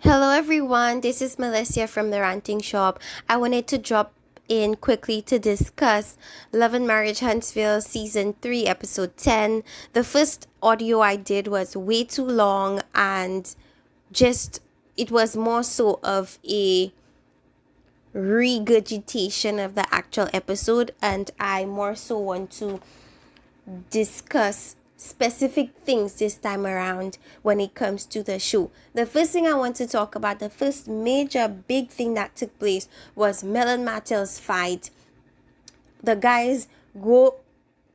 Hello everyone, this is Melissa from the Ranting Shop. I wanted to drop in quickly to discuss Love and Marriage Huntsville Season 3, Episode 10. The first audio I did was way too long and just it was more so of a regurgitation of the actual episode, and I more so want to discuss specific things this time around when it comes to the show. The first thing I want to talk about, the first major big thing that took place was Mel and Martel's fight. The guys go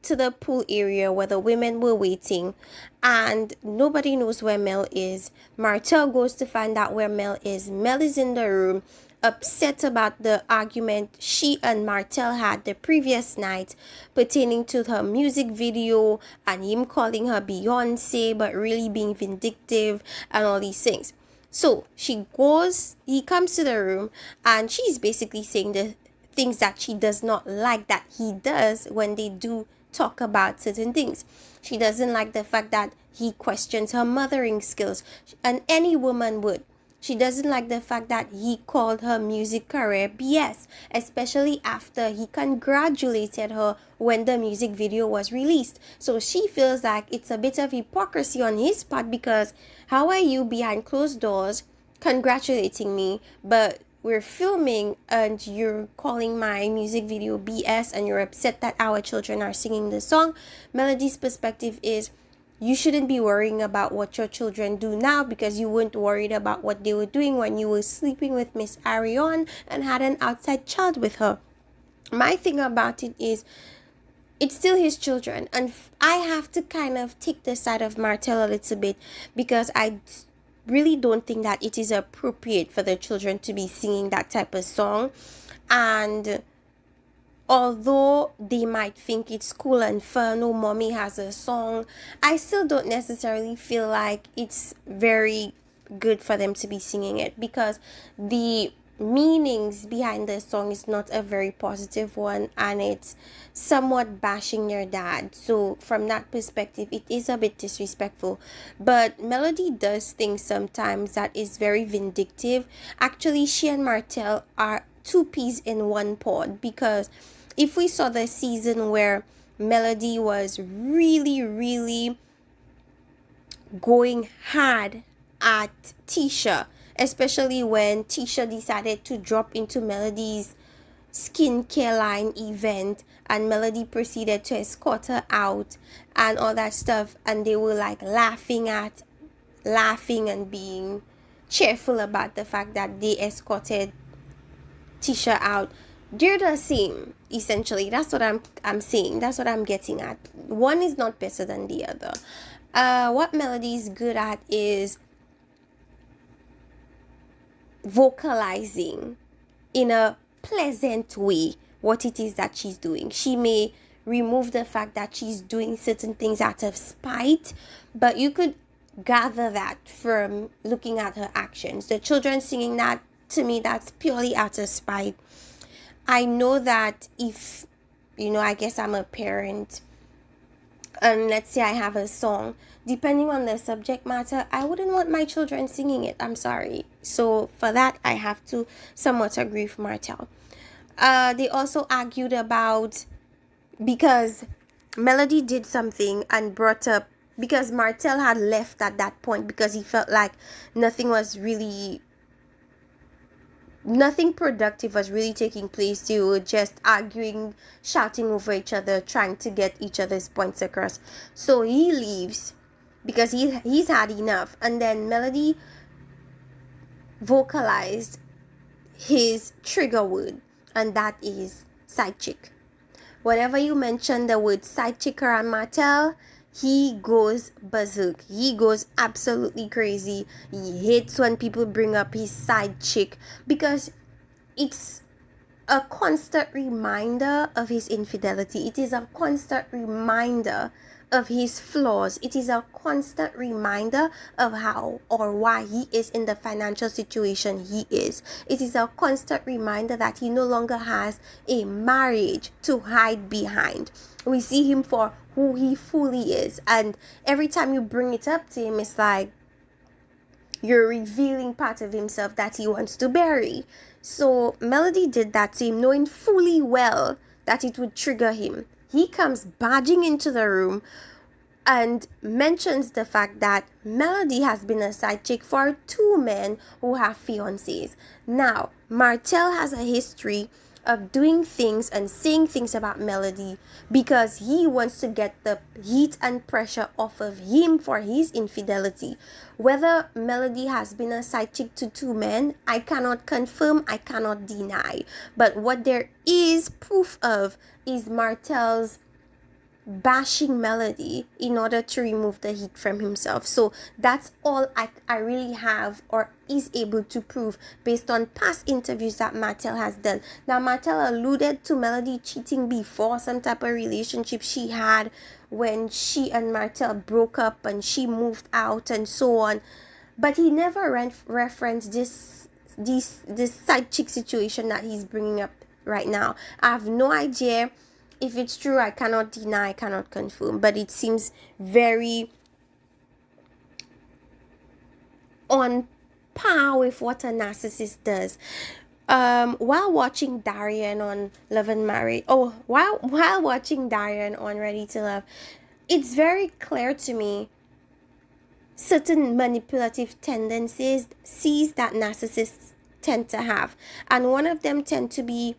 to the pool area where the women were waiting and nobody knows where Mel is. Martel goes to find out where Mel is. Mel is in the room upset about the argument she and Martel had the previous night pertaining to her music video and him calling her Beyonce but really being vindictive and all these things. So he comes to the room and she's basically saying the things that she does not like that he does when they do talk about certain things. She doesn't like the fact that he questions her mothering skills, and any woman would. She doesn't like the fact that he called her music career BS, especially after he congratulated her when the music video was released. So she feels like it's a bit of hypocrisy on his part, because how are you behind closed doors congratulating me, but we're filming and you're calling my music video BS and you're upset that our children are singing the song? Melody's perspective is, you shouldn't be worrying about what your children do now because you weren't worried about what they were doing when you were sleeping with Miss Arion and had an outside child with her. My thing about it is, it's still his children, and I have to kind of take the side of Martel a little bit, because I really don't think that it is appropriate for the children to be singing that type of song. And although they might think it's cool and fun, oh, mommy has a song, I still don't necessarily feel like it's very good for them to be singing it, because the meanings behind the song is not a very positive one and it's somewhat bashing your dad. So from that perspective, it is a bit disrespectful. But Melody does things sometimes that is very vindictive. Actually, she and Martel are two peas in one pod, because if we saw the season where Melody was really going hard at Tisha, especially when Tisha decided to drop into Melody's skincare line event and Melody proceeded to escort her out and all that stuff, and they were like laughing and being cheerful about the fact that they escorted Tisha out. They're the same, essentially. That's what I'm saying. That's what I'm getting at. One is not better than the other. What Melody is good at is vocalizing in a pleasant way what it is that she's doing. She may remove the fact that she's doing certain things out of spite, but you could gather that from looking at her actions. The children singing that, to me, that's purely out of spite. I know that if, I guess I'm a parent, and let's say I have a song, depending on the subject matter, I wouldn't want my children singing it. I'm sorry. So for that, I have to somewhat agree with Martel. They also argued about, because Melody did something and brought up, because Martel had left at that point because he felt like nothing productive was really taking place. They were just arguing, shouting over each other, trying to get each other's points across. So he leaves because he's had enough. And then Melody vocalized his trigger word, and that is side chick. Whenever you mention the word side chick around Martel, he goes berserk. He goes absolutely crazy. He hates when people bring up his side chick, because it's a constant reminder of his infidelity. It is a constant reminder of his flaws. It is a constant reminder of how or why he is in the financial situation he is. It is a constant reminder that he no longer has a marriage to hide behind. We see him for who he fully is, and every time you bring it up to him, it's like, you're revealing part of himself that he wants to bury. So Melody did that to him, knowing fully well that it would trigger him. He comes barging into the room and mentions the fact that Melody has been a side chick for two men who have fiancés. Now, Martel has a history of doing things and saying things about Melody because he wants to get the heat and pressure off of him for his infidelity. Whether Melody has been a side chick to two men, I cannot confirm, I cannot deny. But what there is proof of is Martel's bashing Melody in order to remove the heat from himself. So that's all I really have or is able to prove based on past interviews that Martel has done. Now, Martel alluded to Melody cheating before, some type of relationship she had when she and Martel broke up and she moved out and so on. But he never referenced this side chick situation that he's bringing up right now. I have no idea if it's true. I cannot deny, I cannot confirm, but it seems very on par with what a narcissist does. While watching Darian on Love and Marriage, while watching Darian on Ready to Love, it's very clear to me certain manipulative tendencies that narcissists tend to have, and one of them tend to be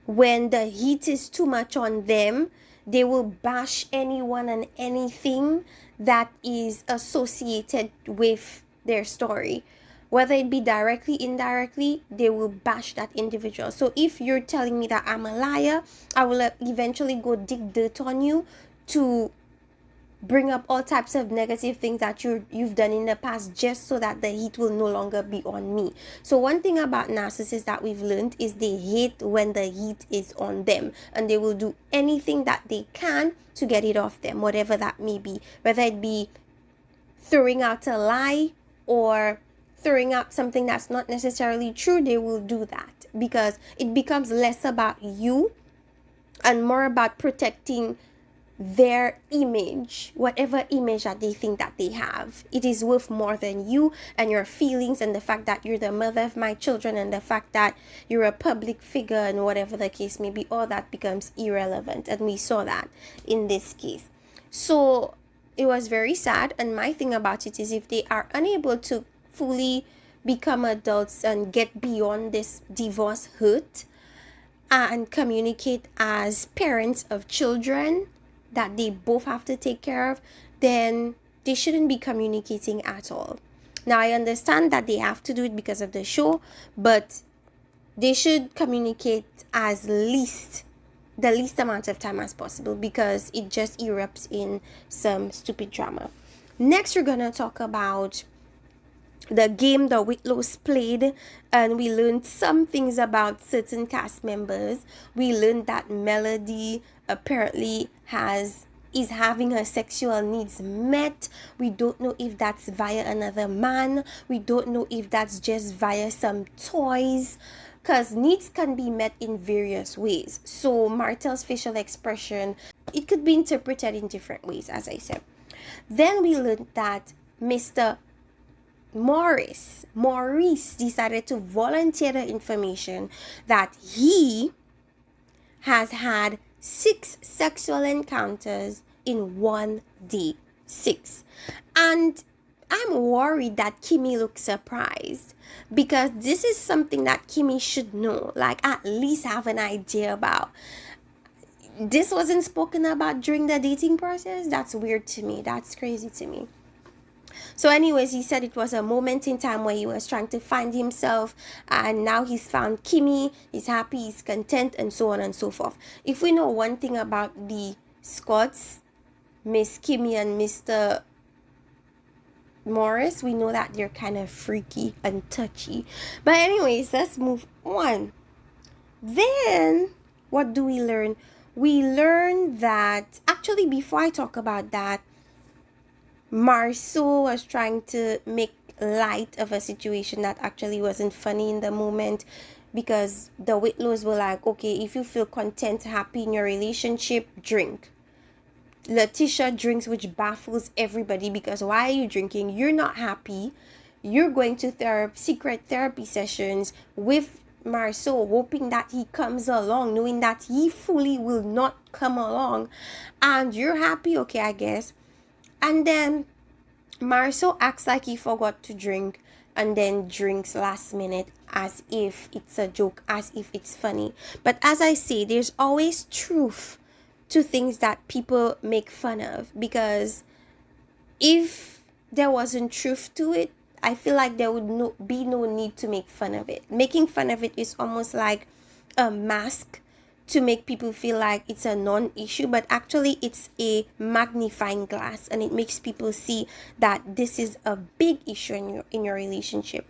when the heat is too much on them, they will bash anyone and anything that is associated with their story. Whether it be directly, indirectly, they will bash that individual. So if you're telling me that I'm a liar, I will eventually go dig dirt on you to bring up all types of negative things that you've done in the past, just so that the heat will no longer be on me. So one thing about narcissists that we've learned is they hate when the heat is on them, and they will do anything that they can to get it off them, whatever that may be, whether it be throwing out a lie or throwing out something that's not necessarily true. They will do that because it becomes less about you and more about protecting their image, whatever image that they think that they have. It is worth more than you and your feelings and the fact that you're the mother of my children and the fact that you're a public figure and whatever the case may be. All that becomes irrelevant, and we saw that in this case. So it was very sad, and my thing about it is if they are unable to fully become adults and get beyond this divorce hurt and communicate as parents of children that they both have to take care of, then they shouldn't be communicating at all. Now, I understand that they have to do it because of the show, but they should communicate the least amount of time as possible, because it just erupts in some stupid drama. Next, we're gonna talk about the game the Whitlows played, and we learned some things about certain cast members. We learned that Melody apparently is having her sexual needs met. We don't know if that's via another man. We don't know if that's just via some toys, because needs can be met in various ways. So Martel's facial expression, it could be interpreted in different ways, as I said. Then we learned that Mr. Maurice decided to volunteer the information that he has had 6 sexual encounters in one day. 6. And I'm worried that Kimmy looks surprised, because this is something that Kimmy should know, like at least have an idea about. This wasn't spoken about during the dating process. That's weird to me. That's crazy to me. So anyways, he said it was a moment in time where he was trying to find himself, and now he's found Kimmy, he's happy, he's content, and so on and so forth. If we know one thing about the Scots, Miss Kimmy and Mr. Morris, we know that they're kind of freaky and touchy. But anyways, let's move on. Then, what do we learn? We learn that, actually, before I talk about that, Marceau was trying to make light of a situation that actually wasn't funny in the moment, because the Whitlows were like, okay, if you feel content, happy in your relationship, drink. Letitia drinks, which baffles everybody, because why are you drinking? You're not happy. you're going to secret therapy sessions with Marceau, hoping that he comes along, knowing that he fully will not come along, and you're happy, okay, I guess. And then Marceau acts like he forgot to drink and then drinks last minute as if it's a joke, as if it's funny. But as I say, there's always truth to things that people make fun of, because if there wasn't truth to it, I feel like there would be no need to make fun of it. Making fun of it is almost like a mask to make people feel like it's a non-issue, but actually it's a magnifying glass, and it makes people see that this is a big issue in your relationship.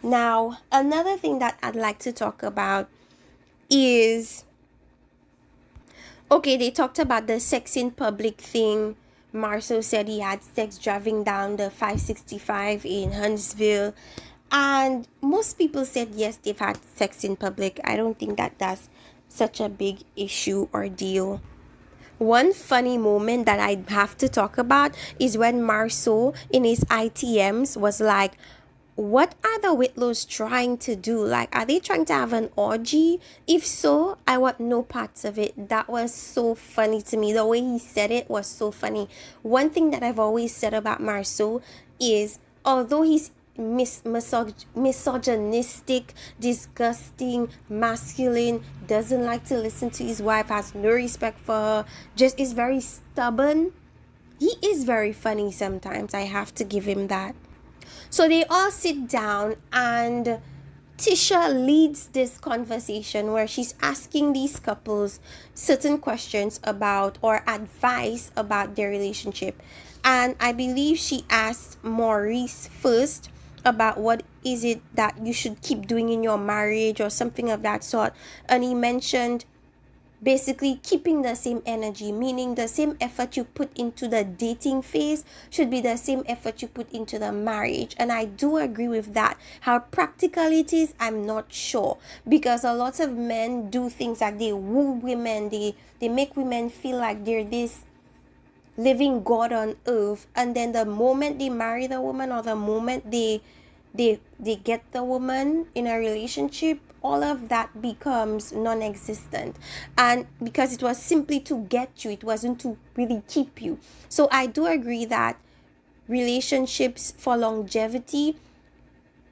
Now, another thing that I'd like to talk about is, okay, they talked about the sex in public thing. Marceau said he had sex driving down the 565 in Huntsville. And most people said yes, they've had sex in public. I don't think that that's such a big issue or deal. One funny moment that I have to talk about is when Marceau in his ITMs was like, what are the Whitlows trying to do? Like, are they trying to have an orgy? If so, I want no parts of it. That was so funny to me. The way he said it was so funny. One thing that I've always said about Marceau is, although he's misogynistic, disgusting, masculine, doesn't like to listen to his wife, has no respect for her, just is very stubborn, he is very funny sometimes. I have to give him that. So they all sit down, and Tisha leads this conversation where she's asking these couples certain questions about, or advice about, their relationship. And I believe she asked Maurice first about what is it that you should keep doing in your marriage or something of that sort. And he mentioned basically keeping the same energy, meaning the same effort you put into the dating phase should be the same effort you put into the marriage. And I do agree with that. How practical it is, I'm not sure, because a lot of men do things like they woo women, they make women feel like they're this living God on earth, and then the moment they marry the woman, or the moment they get the woman in a relationship, all of that becomes non-existent. And because it was simply to get you, it wasn't to really keep you. So I do agree that relationships for longevity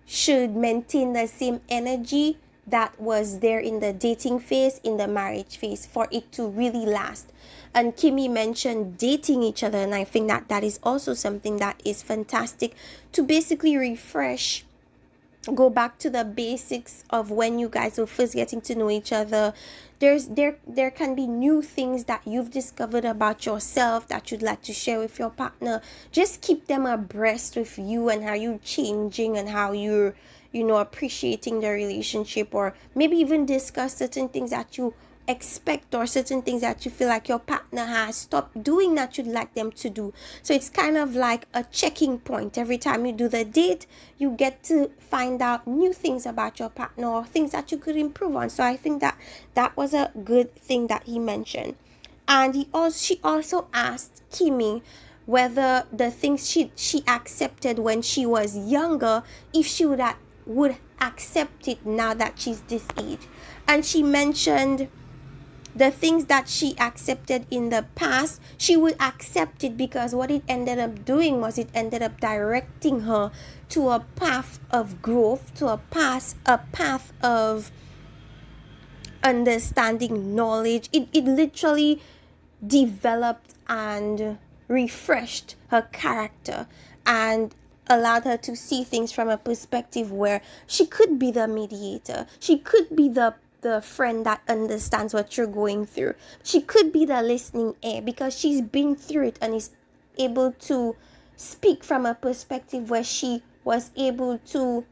should maintain the same energy that was there in the dating phase, in the marriage phase, for it to really last. And Kimmy mentioned dating each other, and I think that that is also something that is fantastic to basically refresh, go back to the basics of when you guys were first getting to know each other. There can be new things that you've discovered about yourself that you'd like to share with your partner. Just keep them abreast with you and how you're changing and how you're appreciating the relationship, or maybe even discuss certain things that you expect, or certain things that you feel like your partner has stopped doing that you'd like them to do. So it's kind of like a checking point. Every time you do the date, you get to find out new things about your partner, or things that you could improve on. So I think that that was a good thing that he mentioned. And she also asked Kimmy whether the things she accepted when she was younger, if she would accept it now that she's this age. And she mentioned the things that she accepted in the past, she would accept it, because what it ended up doing was it ended up directing her to a path of growth, to a path of understanding, knowledge. It literally developed and refreshed her character, and allowed her to see things from a perspective where she could be the mediator. She could be the friend that understands what you're going through. She could be the listening ear, because she's been through it and is able to speak from a perspective where she was able to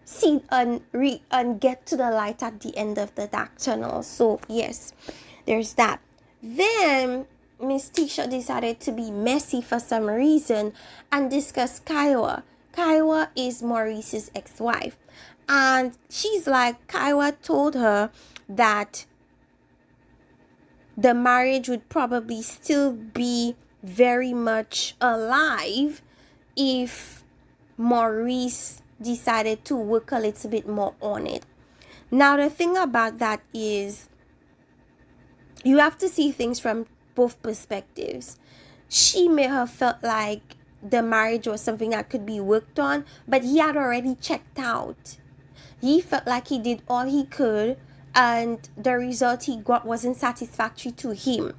see and get to the light at the end of the dark tunnel. So yes, there's that. Then Miss Tisha decided to be messy for some reason and discuss Kiowa. Kiowa is Maurice's ex-wife. And she's like, Kiowa told her that the marriage would probably still be very much alive if Maurice decided to work a little bit more on it. Now, the thing about that is you have to see things from both perspectives. She may have felt like the marriage was something that could be worked on, but he had already checked out. He felt like he did all he could, and the result he got wasn't satisfactory to him.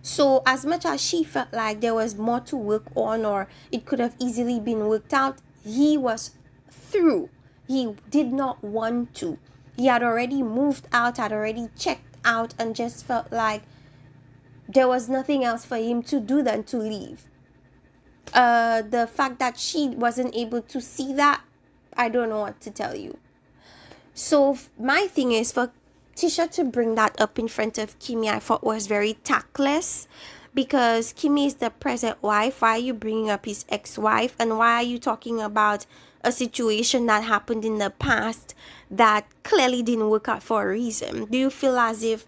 So as much as she felt like there was more to work on, or it could have easily been worked out, he was through. He did not want to. He had already moved out, had already checked out, and just felt like there was nothing else for him to do than to leave. The fact that she wasn't able to see that, I don't know what to tell you. So my thing is, for Tisha to bring that up in front of Kimmy, I thought was very tactless, because Kimmy is the present wife. Why are you bringing up his ex-wife? And why are you talking about a situation that happened in the past that clearly didn't work out for a reason? Do you feel as if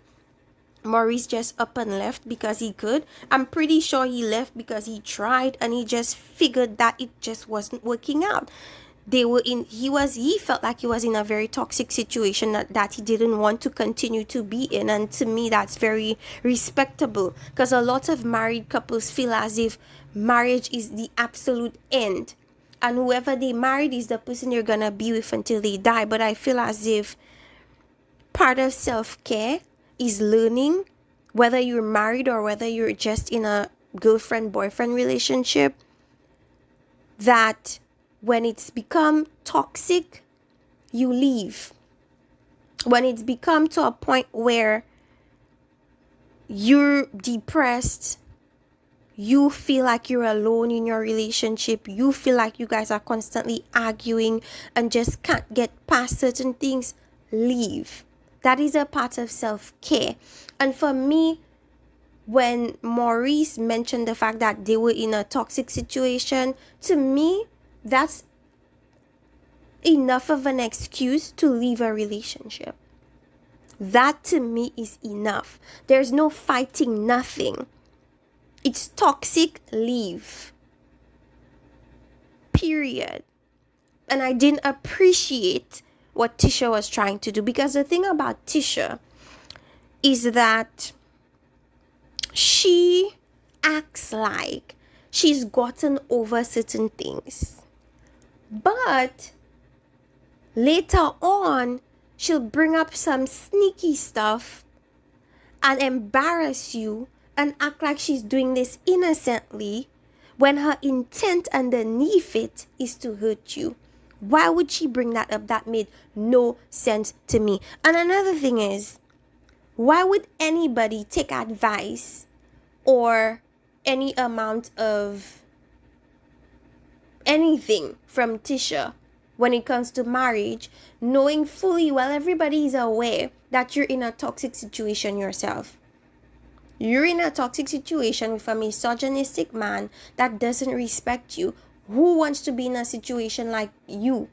Maurice just up and left because he could? I'm pretty sure he left because he tried and he just figured that it just wasn't working out. He felt like he was in a very toxic situation that he didn't want to continue to be in. And to me, that's very respectable, because a lot of married couples feel as if marriage is the absolute end, and whoever they married is the person you're gonna be with until they die. But I feel as if part of self-care is learning, whether you're married or whether you're just in a girlfriend-boyfriend relationship, that when it's become toxic, you leave. When it's become to a point where you're depressed, you feel like you're alone in your relationship, you feel like you guys are constantly arguing and just can't get past certain things, leave. That is a part of self-care. And for me, when Maurice mentioned the fact that they were in a toxic situation, to me, that's enough of an excuse to leave a relationship. That to me is enough. There's no fighting, nothing. It's toxic, leave. Period. And I didn't appreciate what Tisha was trying to do, because the thing about Tisha is that she acts like she's gotten over certain things, but later on she'll bring up some sneaky stuff and embarrass you and act like she's doing this innocently, when her intent underneath it is to hurt you. Why would she bring that up? That made no sense to me. And another thing is, why would anybody take advice or any amount of anything from Tisha when it comes to marriage, knowing fully well everybody is aware that you're in a toxic situation yourself? You're in a toxic situation with a misogynistic man that doesn't respect you. Who wants to be in a situation like you?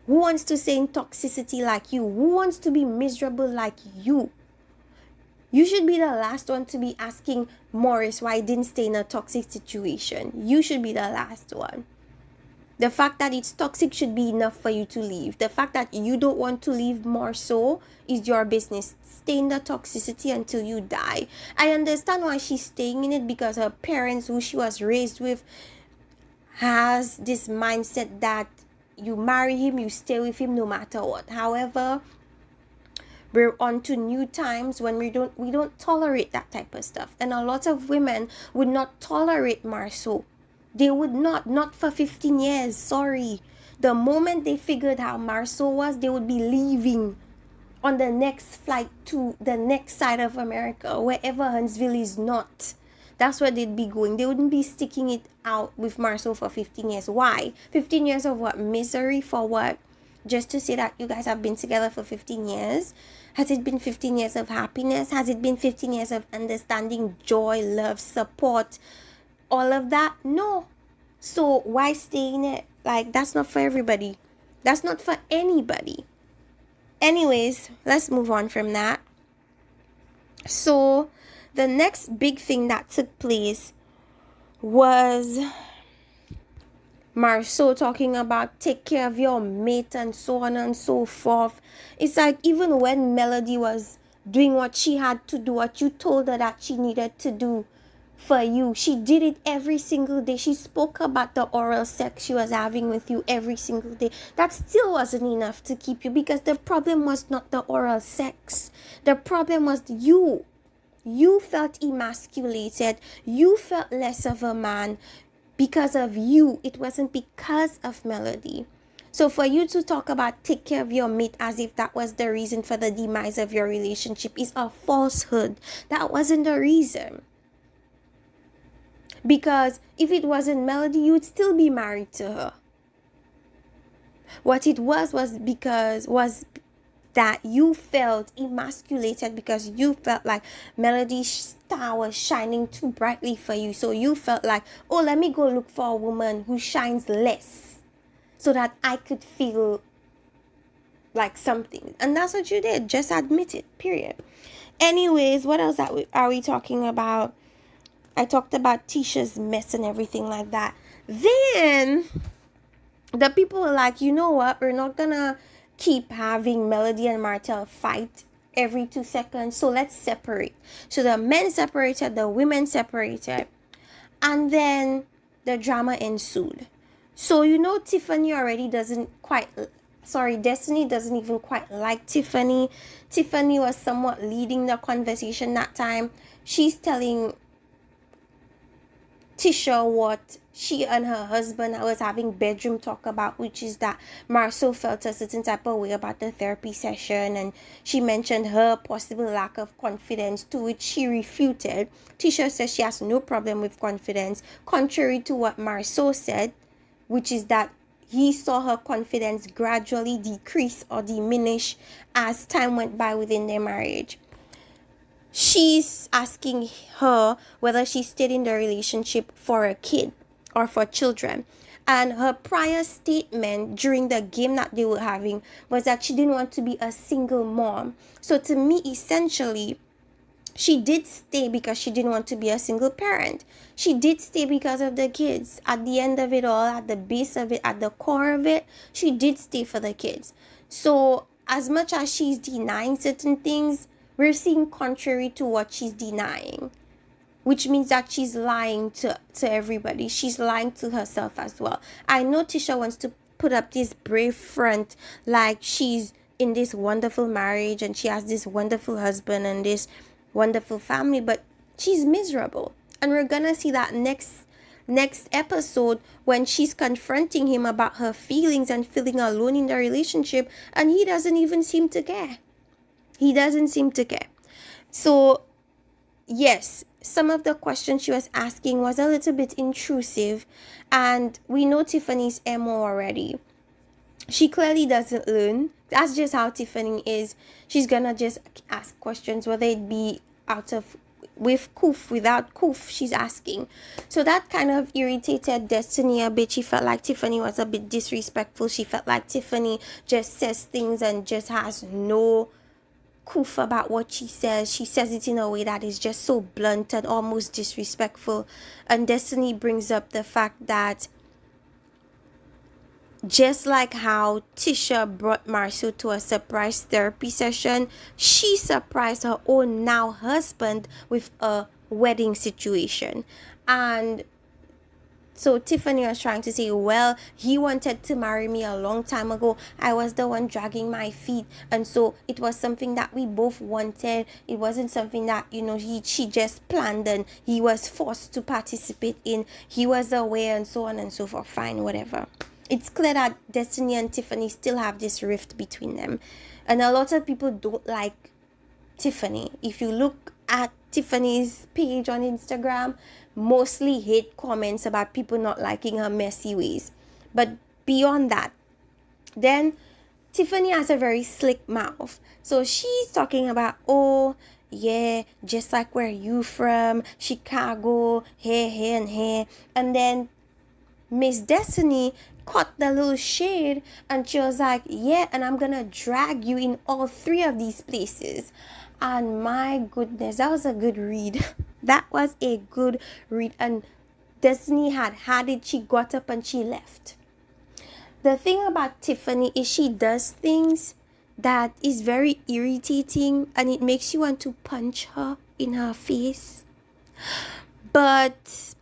Who wants to stay in toxicity like you? Who wants to be miserable like you? You should be the last one to be asking Maurice why he didn't stay in a toxic situation. You should be the last one. The fact that it's toxic should be enough for you to leave. The fact that you don't want to leave more so is your business. Stay in the toxicity until you die. I understand why she's staying in it, because her parents, who she was raised with, has this mindset that you marry him, you stay with him no matter what. However, we're on to new times when we don't tolerate that type of stuff. And a lot of women would not tolerate Marceau. They would not for 15 years, sorry. The moment they figured how Marceau was, they would be leaving on the next flight to the next side of America, wherever Huntsville is not. That's where they'd be going. They wouldn't be sticking it out with Marceau for 15 years. Why? 15 years of what? Misery for what? Just to say that you guys have been together for 15 years? Has it been 15 years of happiness? Has it been 15 years of understanding, joy, love, support, all of that? No. So why stay in it? Like, that's not for everybody. That's not for anybody. Anyways, let's move on from that. So the next big thing that took place was Marceau talking about take care of your mate and so on and so forth. It's like even when Melody was doing what she had to do, what you told her that she needed to do for you, she did it every single day. She spoke about the oral sex she was having with you every single day. That still wasn't enough to keep you, because the problem was not the oral sex. The problem was you. You felt emasculated. You felt less of a man because of you. It wasn't because of Melody. So for you to talk about take care of your mate as if that was the reason for the demise of your relationship is a falsehood. That wasn't the reason. Because if it wasn't Melody, you would still be married to her. What it was that you felt emasculated because you felt like Melody's star was shining too brightly for you. So you felt like, oh, let me go look for a woman who shines less so that I could feel like something. And that's what you did. Just admit it, period. Anyways, what else are we talking about? I talked about Tisha's mess and everything like that. Then the people were like, you know what? We're not gonna keep having Melody and Martel fight every 2 seconds. So let's separate. So the men separated, the women separated. And then the drama ensued. So Tiffany already Destiny doesn't even quite like Tiffany. Tiffany was somewhat leading the conversation that time. She's telling Tisha what she and her husband was having bedroom talk about, which is that Marceau felt a certain type of way about the therapy session, and she mentioned her possible lack of confidence, to which she refuted. Tisha says she has no problem with confidence, contrary to what Marceau said, which is that he saw her confidence gradually decrease or diminish as time went by within their marriage. She's asking her whether she stayed in the relationship for a kid or for children. And her prior statement during the game that they were having was that she didn't want to be a single mom. So to me, essentially, she did stay because she didn't want to be a single parent. She did stay because of the kids. At the end of it all, at the base of it, at the core of it, she did stay for the kids. So as much as she's denying certain things, we're seeing contrary to what she's denying, which means that she's lying to everybody. She's lying to herself as well. I know Tisha wants to put up this brave front like she's in this wonderful marriage and she has this wonderful husband and this wonderful family, but she's miserable. And we're gonna see that next episode when she's confronting him about her feelings and feeling alone in the relationship, and he doesn't even seem to care. He doesn't seem to care. So yes, some of the questions she was asking was a little bit intrusive, and we know Tiffany's MO already. She clearly doesn't learn. That's just how Tiffany is. She's gonna just ask questions, whether it be with coof, without coof, she's asking. So that kind of irritated Destiny a bit. She felt like Tiffany was a bit disrespectful. She felt like Tiffany just says things and just has no coof about what she says. She says it in a way that is just so blunt and almost disrespectful. And Destiny brings up the fact that just like how Tisha brought Marceau to a surprise therapy session, she surprised her own now husband with a wedding situation. And so Tiffany was trying to say, well, he wanted to marry me a long time ago. I was the one dragging my feet. And so it was something that we both wanted. It wasn't something that, she just planned and he was forced to participate in. He was aware and so on and so forth. Fine, whatever. It's clear that Destiny and Tiffany still have this rift between them. And a lot of people don't like Tiffany. If you look at Tiffany's page on Instagram, mostly hate comments about people not liking her messy ways. But beyond that, then Tiffany has a very slick mouth. So she's talking about, oh, yeah, just like where you from, Chicago, here, and here. And then Miss Destiny caught the little shade and she was like, yeah, and I'm gonna drag you in all 3 of these places. And my goodness, that was a good read. That was a good read. And Destiny had it, she got up and she left. The thing about Tiffany is she does things that is very irritating and it makes you want to punch her in her face. But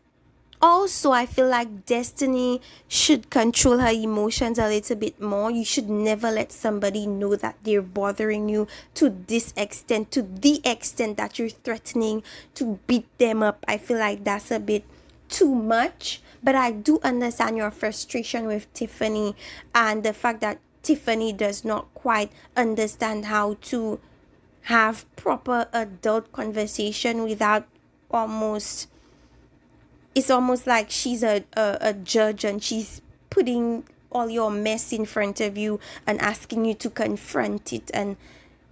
also, I feel like Destiny should control her emotions a little bit more. You should never let somebody know that they're bothering you to this extent, to the extent that you're threatening to beat them up. I feel like that's a bit too much. But I do understand your frustration with Tiffany and the fact that Tiffany does not quite understand how to have proper adult conversation without almost, it's almost like she's a judge and she's putting all your mess in front of you and asking you to confront it. And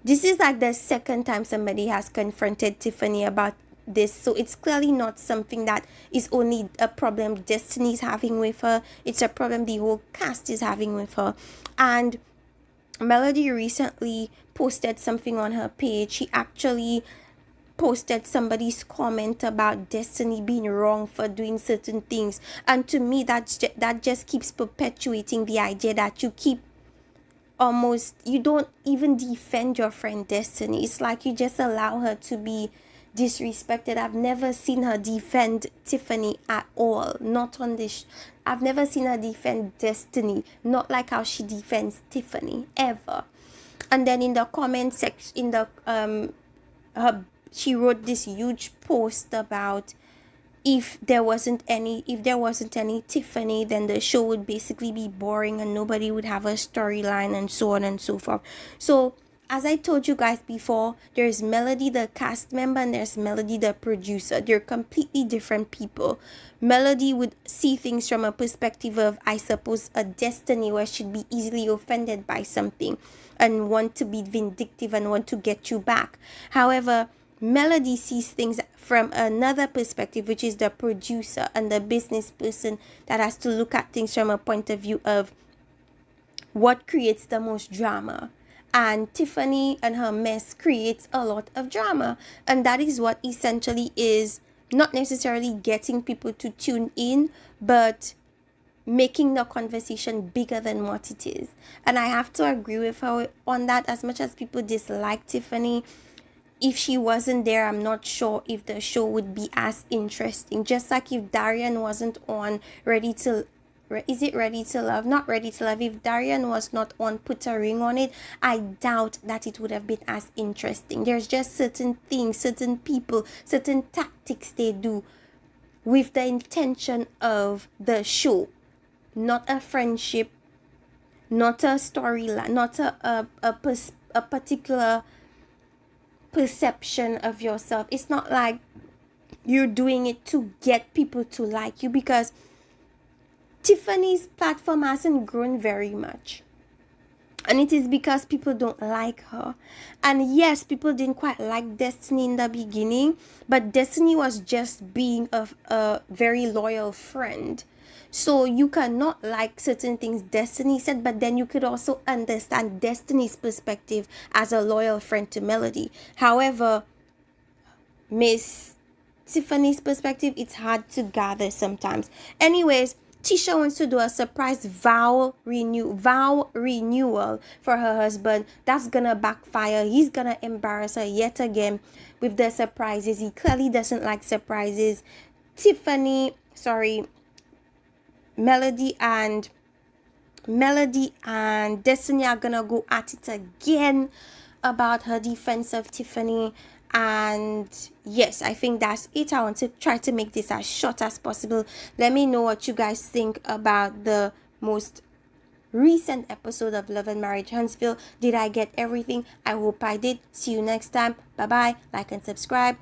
this is like the second time somebody has confronted Tiffany about this. So it's clearly not something that is only a problem Destiny's having with her. It's a problem the whole cast is having with her. And Melody recently posted something on her page. She actually posted somebody's comment about Destiny being wrong for doing certain things, and to me that just keeps perpetuating the idea that you keep almost, you don't even defend your friend Destiny. It's like you just allow her to be disrespected. I've never seen her defend Tiffany at all, not on this I've never seen her defend Destiny, not like how she defends Tiffany ever. And then in the comment section, in the she wrote this huge post about if there wasn't any Tiffany, then the show would basically be boring and nobody would have a storyline and so on and so forth. So as I told you guys before, there's Melody the cast member and there's Melody the producer. They're completely different people. Melody would see things from a perspective of, I suppose, a Destiny where she'd be easily offended by something and want to be vindictive and want to get you back. However, Melody sees things from another perspective, which is the producer and the business person that has to look at things from a point of view of what creates the most drama. And Tiffany and her mess creates a lot of drama. And that is what essentially is not necessarily getting people to tune in, but making the conversation bigger than what it is. And I have to agree with her on that. As much as people dislike Tiffany, if she wasn't there, I'm not sure if the show would be as interesting. Just like if Darian wasn't on Ready to Love? Not Ready to Love. If Darian was not on Put a Ring on It, I doubt that it would have been as interesting. There's just certain things, certain people, certain tactics they do with the intention of the show. Not a friendship, not a storyline, not a particular perception of yourself. It's not like you're doing it to get people to like you, because Tiffany's platform hasn't grown very much, and it is because people don't like her. And yes, people didn't quite like Destiny in the beginning, but Destiny was just being a very loyal friend. So you cannot like certain things Destiny said, but then you could also understand Destiny's perspective as a loyal friend to Melody. However, Miss Tiffany's perspective, it's hard to gather sometimes. Anyways, Tisha wants to do a surprise vow renewal for her husband. That's gonna backfire. He's gonna embarrass her yet again with the surprises. He clearly doesn't like surprises. Melody and Destiny are gonna go at it again about her defense of Tiffany. And yes, I think that's it. I want to try to make this as short as possible. Let me know what you guys think about the most recent episode of Love and Marriage Huntsville. Did I get everything? I hope I did. See you next time. Bye bye. Like and subscribe.